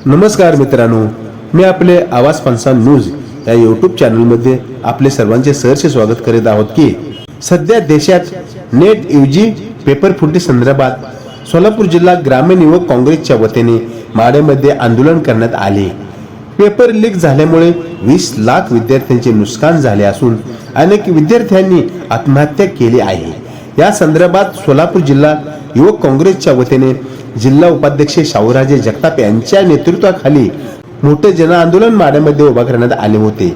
नमस्कार मित्रांनो, मी आपले आवाज पंचान न्यूज या यूट्यूब चॅनलमध्ये आपले सर्वांचे सहर्ष स्वागत करीत आहोत की सध्या देशात नेट यूजी पेपर फुटी संदर्भात सोलापूर जिल्हा ग्रामीण युवक काँग्रेसच्या वतीने माड्यामध्ये आंदोलन करण्यात आले। पेपर लीक झाल्यामुळे 20 लाख विद्यार्थ्यांचे नुकसान झाले असून अनेक विद्यार्थ्यांनी आत्महत्या केली आहे। या संदर्भात सोलापूर जिल्हा युवक काँग्रेसच्या वतीने जिल्हा उपाध्यक्ष शाहूराजे जगताप यांच्या नेतृत्वाखाली मोठे जन आंदोलन माड्यामध्ये उभा करण्यात आले होते।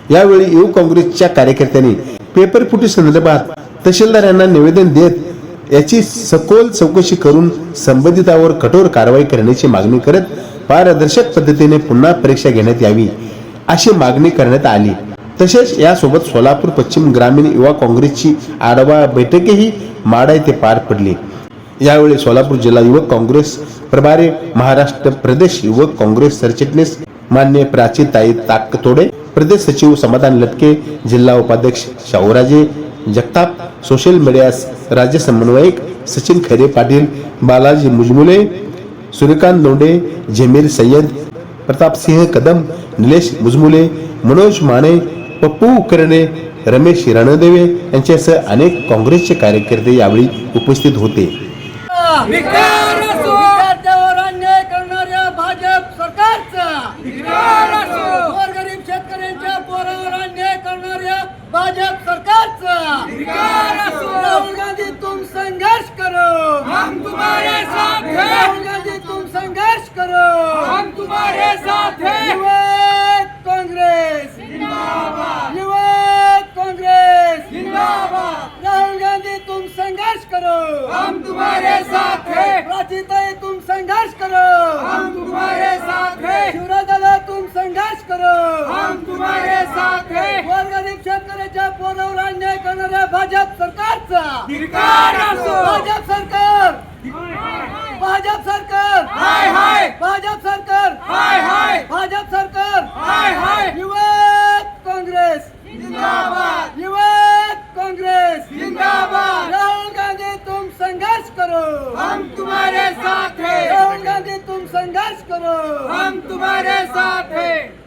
यावेळी युवक काँग्रेसच्या कार्यकर्त्यांनी पेपर फुटी संदर्भात तहसीलदार यांना निवेदन देत याची सखोल चौकशी करून संबंधितांवर कठोर कारवाई करण्याची मागणी करत पारदर्शक पद्धतीने पुन्हा परीक्षा घेण्यात यावी अशी मागणी करण्यात आली। तसेच यासोबत सोलापूर पश्चिम ग्रामीण युवा काँग्रेसची आढावा बैठकही माडा येथे पार पडली। यावेळी सोलापूर जिल्हा युवक काँग्रेस प्रभारी, महाराष्ट्र प्रदेश युवक काँग्रेस सरचिटणीस मान्य प्राचीताई ताकतोडे, प्रदेश सचिव समाधान लटके, जिल्हा उपाध्यक्ष शाहूराजे जगताप, सोशल मीडिया राज्य समन्वयक सचिन खरे पाटील, बालाजी मुजमुले, सूर्यकांत लोंढे, जमीर सय्यद, प्रतापसिंह कदम, निलेश मुजमुले, मनोज माने, पप्पू करणे, रमेश रणदेवे यांच्यासह अनेक काँग्रेसचे कार्यकर्ते यावेळी उपस्थित होते। विद्यार्थ्यावर अन्याय करणाऱ्या भाजप सरकारचा गोरगरीब शेतकऱ्यांच्या पोरावर अन्याय करणाऱ्या भाजप सरकारचा राहुल गांधी तुम संघर्ष करो, हम तुम्हारे साथ हैं। राहुल गांधी तुम संघर्ष करो, हम तुम्हारे साथ हैं। युवक कांग्रेस जिंदाबाद, युवक कांग्रेस जिंदाबाद। राहुल गांधी तुम संघर्ष करो, हम तुम्हारे साथ हैं। प्राचीताई तुम संघर्ष करो, हम तुम्हारे साथ हैं। शिवराज दादा तुम संघर्ष करो, हम तुम्हारे साथ हैं। गोरगरीब शेतकऱ्याच्या पोरावर अन्याय करणाऱ्या भाजप सरकारचा धिक्कार असो। भाजप सरकार, भाजप सरकार, हाय हाय। भाजप सरकार, हाय हाय। भाजप सरकार, हाय हाय। युवक काँग्रेस जिंदाबाद, युवक काँग्रेस जिंदाबाद। राहुल गांधी तुम संघर्ष करो, हम तुम्हारे साथ हैं। राहुल गांधी तुम संघर्ष करो, हम तुम्हारे साथ हैं।